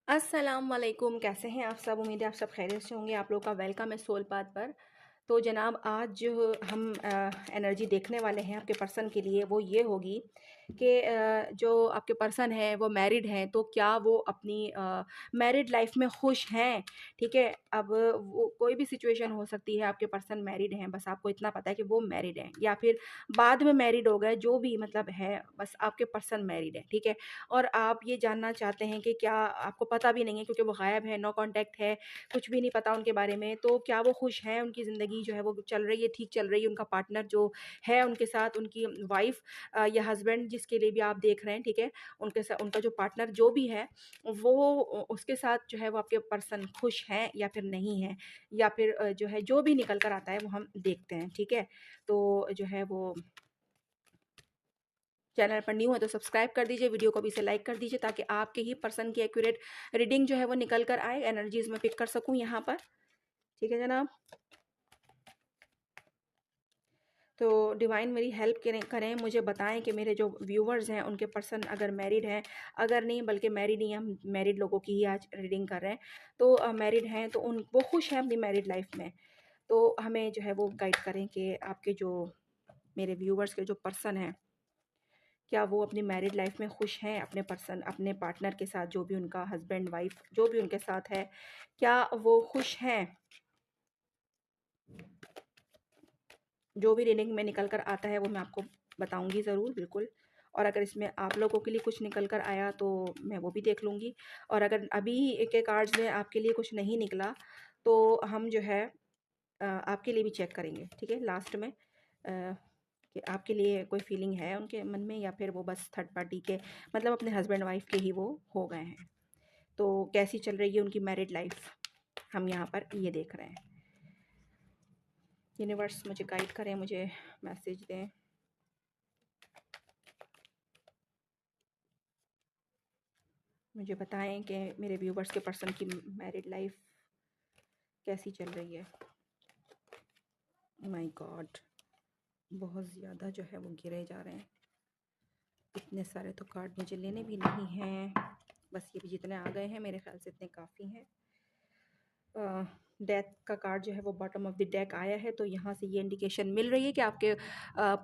अस्सलाम वालेकुम। कैसे हैं आप सब? उम्मीद है आप सब खैरियत से होंगे। आप लोग का वेलकम है सोल पाथ पर। तो जनाब आज जो हम एनर्जी देखने वाले हैं आपके पर्सन के लिए वो ये होगी कि जो आपके पर्सन है वो मैरिड हैं, तो क्या वो अपनी मैरिड लाइफ में खुश हैं? ठीक है। अब वो कोई भी सिचुएशन हो सकती है, आपके पर्सन मैरिड हैं, बस आपको इतना पता है कि वो मैरिड हैं या फिर बाद में मैरिड हो गए, जो भी मतलब है, बस आपके पर्सन मैरिड है। ठीक है। और आप ये जानना चाहते हैं कि क्या आपको पता भी नहीं है क्योंकि वो गायब है, नो कांटेक्ट है, कुछ भी नहीं पता उनके बारे में, तो क्या वो खुश हैं? उनकी ज़िंदगी जो है वो चल रही है, ठीक चल रही है? उनका पार्टनर जो है उनके साथ, उनकी वाइफ़ या हस्बैंड जिसके लिए भी आप देख रहे हैं, ठीक है? उनके साथ उनका जो पार्टनर जो भी है, वो उसके साथ जो है वो आपके पर्सन खुश हैं या फिर नहीं हैं? या फिर जो है जो भी निकल कर आता है वो हम देखते हैं, ठीक है? तो जो है वो चैनल पर न्यू है तो सब्सक्राइब कर दीजिए, वीडियो को भी इसे लाइक कर दीजिए ताकि आपके ही पर्सन की एक्यूरेट रीडिंग जो है वो निकल कर आए, एनर्जीज़ में पिक कर सकूँ यहाँ पर। ठीक है जनाब? तो डिवाइन मेरी हेल्प करें, मुझे बताएं कि मेरे जो व्यूवर्स हैं उनके पर्सन अगर मैरिड हैं, अगर नहीं बल्कि मैरिड नहीं, हम मैरिड लोगों की ही आज रीडिंग कर रहे हैं, तो मैरिड हैं तो उन वो खुश हैं अपनी मैरिड लाइफ में। तो हमें जो है वो गाइड करें कि आपके जो मेरे व्यूवर्स के जो पर्सन हैं, क्या वो अपनी मैरिड लाइफ में खुश हैं अपने पर्सन अपने पार्टनर के साथ, जो भी उनका हस्बैंड वाइफ जो भी उनके साथ है, क्या वो खुश हैं? जो भी रीडिंग में निकल कर आता है वो मैं आपको बताऊंगी ज़रूर, बिल्कुल। और अगर इसमें आप लोगों के लिए कुछ निकल कर आया तो मैं वो भी देख लूँगी। और अगर अभी के कार्ड्स में आपके लिए कुछ नहीं निकला तो हम जो है आपके लिए भी चेक करेंगे, ठीक है, लास्ट में। कि आपके लिए कोई फीलिंग है उनके मन में या फिर वो बस थर्ड पार्टी के, मतलब अपने हस्बैंड वाइफ के ही वो हो गए हैं। तो कैसी चल रही है उनकी मैरिड लाइफ, हम यहाँ पर ये देख रहे हैं। यूनिवर्स मुझे गाइड करें, मुझे मैसेज दें। मुझे बताएं कि मेरे व्यूवर्स के पर्सन की मैरिड लाइफ कैसी चल रही है। माय गॉड, बहुत ज़्यादा जो है वो गिरे जा रहे हैं। इतने सारे तो कार्ड मुझे लेने भी नहीं हैं, बस ये भी जितने आ गए हैं मेरे ख्याल से इतने काफ़ी हैं। डेथ का कार्ड जो है वो बॉटम ऑफ द डेक आया है, तो यहाँ से ये इंडिकेशन मिल रही है कि आपके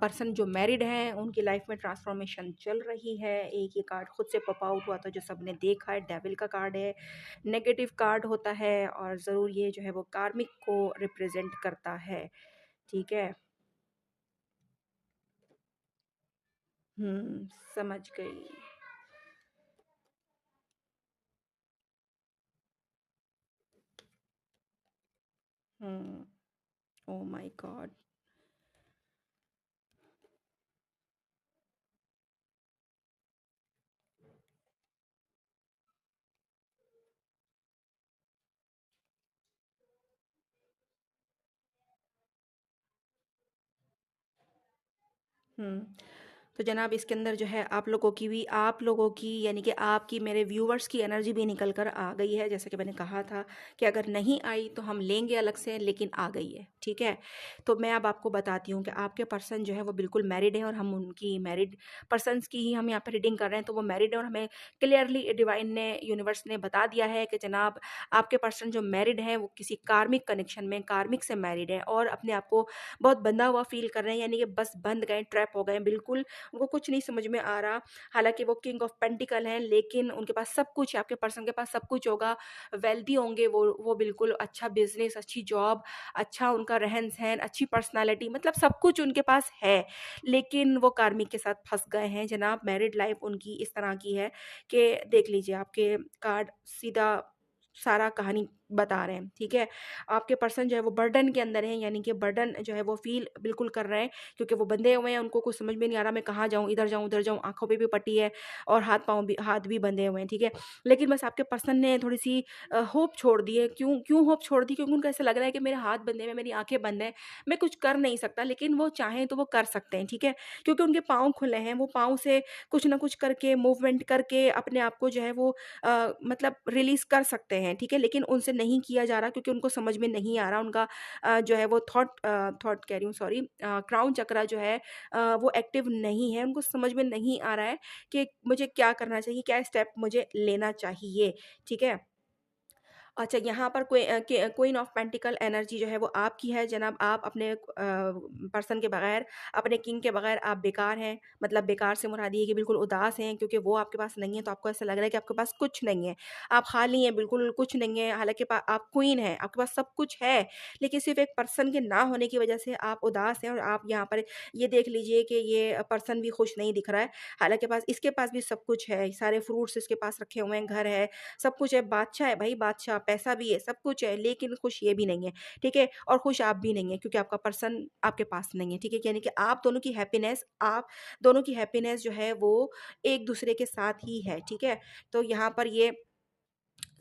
पर्सन जो मैरिड हैं उनकी लाइफ में ट्रांसफॉर्मेशन चल रही है। एक ये कार्ड खुद से पॉप आउट हुआ था जो सबने देखा है, डेविल का कार्ड है, नेगेटिव कार्ड होता है और ज़रूर ये जो है वो कार्मिक को रिप्रेजेंट करता है। ठीक है। समझ गई। Oh my God. हम्म तो जनाब इसके अंदर जो है आप लोगों की यानी कि आपकी मेरे व्यूवर्स की एनर्जी भी निकल कर आ गई है। जैसा कि मैंने कहा था कि अगर नहीं आई तो हम लेंगे अलग से, लेकिन आ गई है, ठीक है। तो मैं अब आपको बताती हूँ कि आपके पर्सन जो है वो बिल्कुल मैरिड है और हम उनकी मैरिड पर्सनस की ही हम यहाँ पर रीडिंग कर रहे हैं। तो वो मैरिड है और हमें क्लियरली डिवाइन ने, यूनिवर्स ने बता दिया है कि जनाब आपके पर्सन जो मैरिड हैं वो किसी कार्मिक कनेक्शन में, कार्मिक से मैरिड है और अपने आप को बहुत बंधा हुआ फील कर रहे हैं, यानी कि बस बंध गए, ट्रैप हो गए, बिल्कुल उनको कुछ नहीं समझ में आ रहा। हालाँकि वो किंग ऑफ पेंटिकल हैं, लेकिन उनके पास सब कुछ है, आपके पर्सन के पास सब कुछ होगा, वेल्दी होंगे वो बिल्कुल, अच्छा बिज़नेस, अच्छी जॉब, अच्छा उनका रहन-सहन, अच्छी पर्सनैलिटी, मतलब सब कुछ उनके पास है। लेकिन वो कार्मिक के साथ फँस गए हैं जनाब। मैरिड लाइफ़ उनकी इस तरह की है कि देख लीजिए आपके कार्ड सीधा सारा कहानी बता रहे हैं, ठीक है। आपके पर्सन जो है वो बर्डन के अंदर है, यानी कि बर्डन जो है वो फ़ील बिल्कुल कर रहे हैं क्योंकि वो बंधे हुए हैं, उनको कुछ समझ में नहीं आ रहा मैं कहाँ जाऊँ, इधर जाऊँ, उधर जाऊँ, आँखों पे भी पट्टी है और हाथ भी बंधे हुए हैं, ठीक है। लेकिन बस आपके पर्सन ने थोड़ी-सी होप छोड़ दी है। क्यों क्यों होप छोड़ दी? क्योंकि उनको ऐसा लग रहा है कि मेरे हाथ बंधे हुए हैं, मेरी आँखें बंद हैं, मैं कुछ कर नहीं सकता, लेकिन वो चाहें तो वो कर सकते हैं, ठीक है। क्योंकि उनके पाँव खुले हैं, वो पाँव से कुछ न कुछ करके, मूवमेंट करके अपने आप को जो है वो मतलब रिलीज़ कर सकते हैं, ठीक है। लेकिन उनसे नहीं किया जा रहा क्योंकि उनको समझ में नहीं आ रहा उनका जो है वो थॉट कह रही हूँ सॉरी, क्राउन चक्रा जो है वो एक्टिव नहीं है, उनको समझ में नहीं आ रहा है कि मुझे क्या करना चाहिए, क्या स्टेप मुझे लेना चाहिए, ठीक है? अच्छा, यहाँ पर क्वीन ऑफ पेंटिकल एनर्जी जो है वो आपकी है जनाब। आप अपने पर्सन के बगैर, अपने किंग के बगैर आप बेकार हैं। मतलब बेकार से मुराद ये है कि बिल्कुल उदास हैं क्योंकि वो आपके पास नहीं है, तो आपको ऐसा लग रहा है कि आपके पास कुछ नहीं है। आप खाली हैं, बिल्कुल कुछ नहीं है, हालाँकि आप क्वीन हैं, आपके पास सब कुछ है, लेकिन सिर्फ़ एक पर्सन के ना होने की वजह से आप उदास हैं। और आप यहाँ पर ये देख लीजिए कि ये पर्सन भी खुश नहीं दिख रहा है। हालाँकि इसके पास भी सब कुछ है, सारे फ्रूट्स इसके पास रखे हुए हैं, घर है, सब कुछ है, बादशाह है भाई बादशाह, पैसा भी है, सब कुछ है, लेकिन खुश ये भी नहीं है, ठीक है? और खुश आप भी नहीं हैं क्योंकि आपका पर्सन आपके पास नहीं है, ठीक है? यानी कि आप दोनों की हैप्पीनेस जो है वो एक-दूसरे के साथ ही है, ठीक है? तो यहाँ पर ये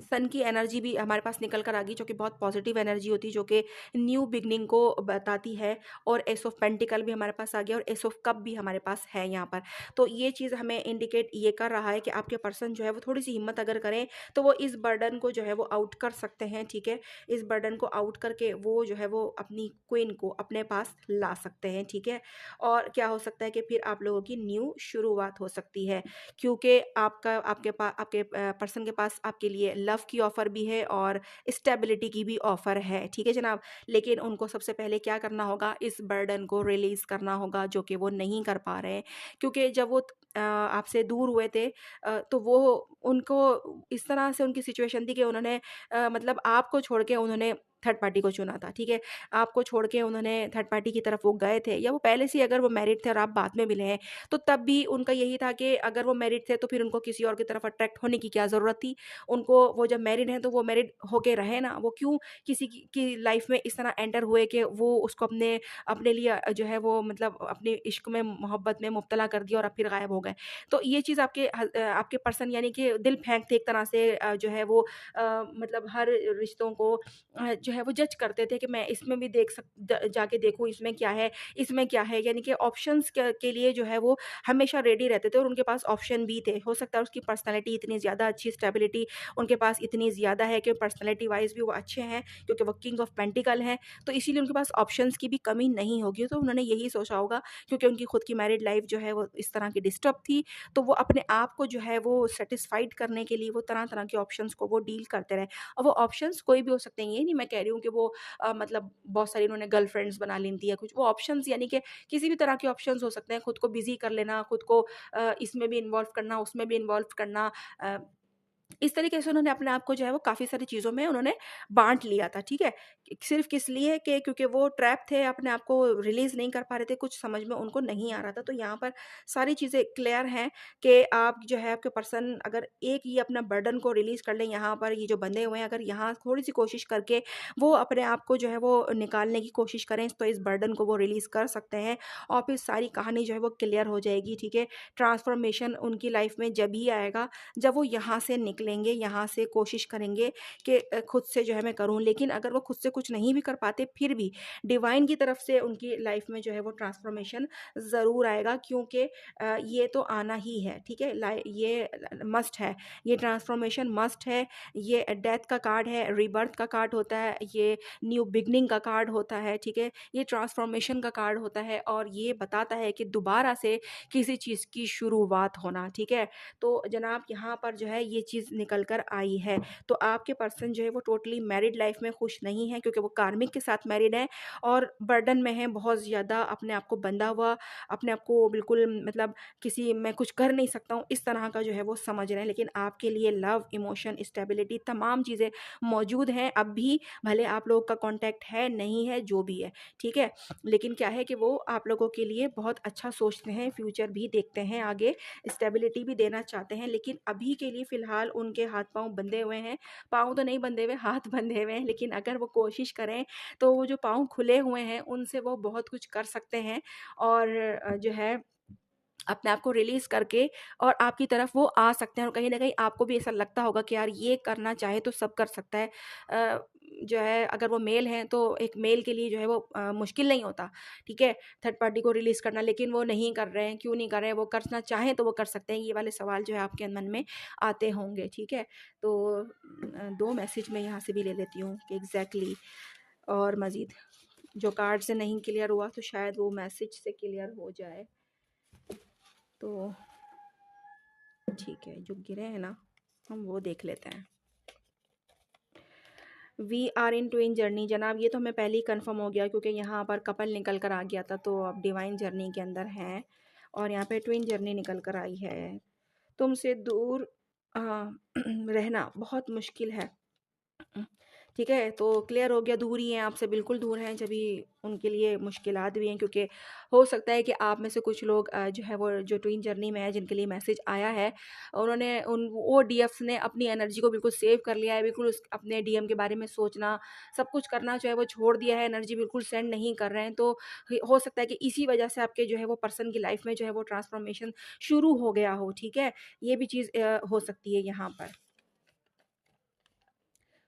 सन की एनर्जी भी हमारे पास निकल कर आ गई जो कि बहुत पॉजिटिव एनर्जी होती है, जो कि न्यू बिगनिंग को बताती है। और एस ऑफ पेंटिकल भी हमारे पास आ गया और एस ऑफ कप भी हमारे पास है यहाँ पर। तो ये चीज़ हमें इंडिकेट ये कर रहा है कि आपके पर्सन जो है वो थोड़ी-सी हिम्मत अगर करें, तो वो इस बर्डन को जो है वो आउट कर सकते हैं, ठीक है? इस बर्डन को आउट करके वो जो है वो अपनी क्वीन को अपने पास ला सकते हैं, ठीक है? और क्या हो सकता है कि फिर आप लोगों की न्यू शुरुआत हो सकती है। क्योंकि आपके पर्सन के पास आपके लिए लव की ऑफ़र भी है और स्टेबिलिटी की भी ऑफ़र है, ठीक है जनाब? लेकिन उनको सबसे पहले क्या करना होगा, इस बर्डन को रिलीज़ करना होगा जो कि वो नहीं कर पा रहे हैं। क्योंकि जब वो आपसे दूर हुए थे तो वो उनको इस तरह से उनकी सिचुएशन थी कि उन्होंने मतलब आपको छोड़ के उन्होंने थर्ड पार्टी को चुना था, ठीक है? आपको छोड़ के उन्होंने थर्ड पार्टी की तरफ वो गए थे, या वो पहले से ही अगर वो मैरिड थे और आप बाद में मिले हैं, तो तब भी उनका यही था कि अगर वो मैरिड थे तो फिर उनको किसी और की तरफ अट्रैक्ट होने की क्या ज़रूरत थी? उनको वो जब मैरिड हैं तो वो मैरिड होके रहें ना, वो क्यों किसी की लाइफ़ में इस तरह एंटर हुए कि वो उसको अपने अपने लिए जो है वो मतलब अपने इश्क में, मोहब्बत में मुब्तला कर दिया और अब फिर गायब हो गए। तो ये चीज़ आपके पर्सन यानी कि दिल फेंकते एक तरह से जो है वो मतलब हर रिश्तों को जो है वो जज करते थे कि मैं इसमें भी जाके देखूँ इसमें क्या है, इसमें क्या है, यानी कि ऑप्शंस के लिए जो है वो हमेशा रेडी रहते थे और उनके पास ऑप्शन भी थे। हो सकता है उसकी पर्सनैलिटी इतनी ज़्यादा अच्छी, स्टेबिलिटी उनके पास इतनी ज़्यादा है कि पर्सनैलिटी वाइज़ भी वो अच्छे हैं क्योंकि वो किंग ऑफ पेंटिकल हैं, तो इसीलिए उनके पास ऑप्शंस की भी कमी नहीं होगी। तो उन्होंने यही सोचा होगा क्योंकि उनकी खुद की मैरिड लाइफ़ जो है वो इस तरह की डिस्टर्ब थी, तो वो अपने आप को जो है वो सैटिस्फाइड करने के लिए वो तरह-तरह के ऑप्शंस को वो डील करते रहे। अब वो ऑप्शंस कोई भी हो सकते हैं, ये नहीं मैं कह रही हूँ कि वो मतलब बहुत सारी उन्होंने गर्लफ्रेंड्स बना ली थी या कुछ, वो ऑप्शंस यानी कि किसी भी तरह के ऑप्शंस हो सकते हैं, खुद को बिज़ी कर लेना, खुद को इसमें भी इन्वॉल्व करना, उसमें भी इन्वॉल्व करना, अ, इस तरीके से उन्होंने अपने आप को जो है वो काफ़ी सारी चीज़ों में उन्होंने बाँट लिया था, ठीक है? सिर्फ़ किस लिए कि क्योंकि वो ट्रैप थे, अपने आप को रिलीज़ नहीं कर पा रहे थे, कुछ समझ में उनको नहीं आ रहा था। तो यहाँ पर सारी चीज़ें क्लियर हैं कि आप जो है आपके पर्सन अगर एक ये अपना बर्डन को रिलीज़ कर लें, यहाँ पर ये जो बंधे हुए हैं, अगर यहाँ थोड़ी-सी कोशिश करके वो अपने आप को जो है वो निकालने की कोशिश करें, तो इस बर्डन को वो रिलीज़ कर सकते हैं और फिर सारी कहानी जो है वो क्लियर हो जाएगी, ठीक है? ट्रांसफ़ॉर्मेशन उनकी लाइफ़ में जब ही आएगा जब वो यहाँ से निकलेंगे, यहाँ से कोशिश करेंगे कि खुद से जो है मैं करूँ, लेकिन अगर वो खुद से कुछ नहीं भी कर पाते, फिर भी डिवाइन की तरफ से उनकी लाइफ में जो है वो ट्रांसफॉर्मेशन ज़रूर आएगा क्योंकि ये तो आना ही है, ठीक है? ये मस्ट है, ये ट्रांसफॉर्मेशन मस्ट है, ये डेथ का कार्ड है, रीबर्थ का कार्ड होता है, ये न्यू बिगनिंग का कार्ड होता है, ठीक है? ये ट्रांसफॉर्मेशन का कार्ड होता है और ये बताता है कि दोबारा से किसी चीज़ की शुरुआत होना, ठीक है? तो जनाब यहाँ पर जो है ये चीज़ निकल कर आई है। तो आपके पर्सन जो है वो टोटली मैरिड लाइफ़ में खुश नहीं है क्योंकि वो कार्मिक के साथ मैरिड हैं और बर्डन में हैं बहुत ज़्यादा, अपने आप को बंधा हुआ, अपने आप को बिल्कुल मतलब किसी मैं कुछ कर नहीं सकता हूँ, इस तरह का जो है वो समझ रहे हैं। लेकिन आपके लिए लव, इमोशन, स्टेबिलिटी तमाम चीज़ें मौजूद हैं। अब भी भले आप लोगों का कॉन्टैक्ट है, नहीं है, जो भी है, ठीक है? लेकिन क्या है कि वो आप लोगों के लिए बहुत अच्छा सोचते हैं, फ्यूचर भी देखते हैं आगे, स्टेबिलिटी भी देना चाहते हैं, लेकिन अभी के लिए फ़िलहाल उनके हाथ-पाँव बंधे हुए हैं। पाँव तो नहीं बंधे हुए, हाथ बंधे हुए हैं, लेकिन अगर वो कोशिश करें, तो वो जो पाँव खुले हुए हैं, उनसे वो बहुत कुछ कर सकते हैं और जो है अपने आप को रिलीज़ करके और आपकी तरफ वो आ सकते हैं और कहीं न कहीं आपको भी ऐसा लगता होगा कि यार ये करना चाहे तो सब कर सकता है। जो है अगर वो मेल हैं तो एक मेल के लिए जो है वो मुश्किल नहीं होता, ठीक है? थर्ड पार्टी को रिलीज़ करना, लेकिन वो नहीं कर रहे हैं, क्यों नहीं कर रहे हैं? वो करना चाहें तो वो कर सकते हैं, ये वाले सवाल जो है आपके मन में आते होंगे, ठीक है? तो 2 मैसेज मैं यहाँ से भी ले लेती हूँ कि एग्ज़ैक्टली और मज़ीद जो कार्ड से नहीं क्लियर हुआ तो शायद वो मैसेज से क्लियर हो जाए। तो ठीक है, जो गिरे हैं ना हम वो देख लेते हैं। We are in twin journey जनाब, ये तो हमें पहले ही कंफर्म हो गया क्योंकि यहाँ पर कपल निकल कर आ गया था, तो अब डिवाइन जर्नी के अंदर हैं और यहाँ पे ट्विन जर्नी निकल कर आई है। तुमसे दूर रहना बहुत मुश्किल है। ठीक है, तो क्लियर हो गया, दूर ही हैं आपसे, बिल्कुल दूर हैं, जभी उनके लिए मुश्किलात भी हैं क्योंकि हो सकता है कि आप में से कुछ लोग जो है वो जो ट्विन जर्नी में है जिनके लिए मैसेज आया है, उन्होंने उन वो डीएफ्स ने अपनी एनर्जी को बिल्कुल सेव कर लिया है, बिल्कुल अपने डीएम के बारे में सोचना, सब कुछ करना जो है वो छोड़ दिया है, एनर्जी बिल्कुल सेंड नहीं कर रहे हैं। तो हो सकता है कि इसी वजह से आपके जो है वो पर्सन की लाइफ में जो है वो ट्रांसफॉर्मेशन शुरू हो गया हो, ठीक है? ये भी चीज़ हो सकती है यहाँ पर।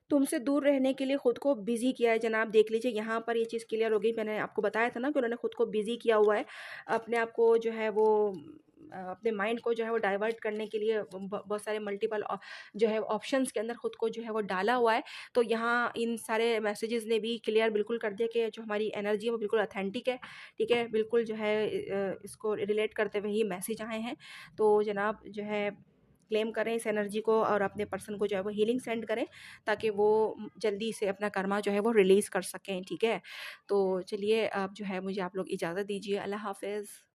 तुमसे दूर रहने के लिए खुद को बिज़ी किया है जनाब, देख लीजिए यहाँ पर ये चीज़ क्लियर हो गई। मैंने आपको बताया था ना कि उन्होंने खुद को बिज़ी किया हुआ है, अपने आप को जो है वो अपने माइंड को जो है वो डाइवर्ट करने के लिए बहुत सारे मल्टीपल जो है ऑप्शंस के अंदर खुद को जो है वो डाला हुआ है। तो यहाँ इन सारे मैसेजेस ने भी क्लियर बिल्कुल कर दिया कि जो हमारी एनर्जी है वो बिल्कुल ऑथेंटिक है, ठीक है? बिल्कुल जो है इसको रिलेट करते हुए ही मैसेज आए हैं। तो जनाब जो है क्लेम करें इस एनर्जी को और अपने पर्सन को जो है वो हीलिंग सेंड करें ताकि वो जल्दी से अपना कर्मा जो है वो रिलीज़ कर सकें, ठीक है? तो चलिए अब जो है मुझे आप लोग इजाज़त दीजिए। अल्लाह हाफ़िज़।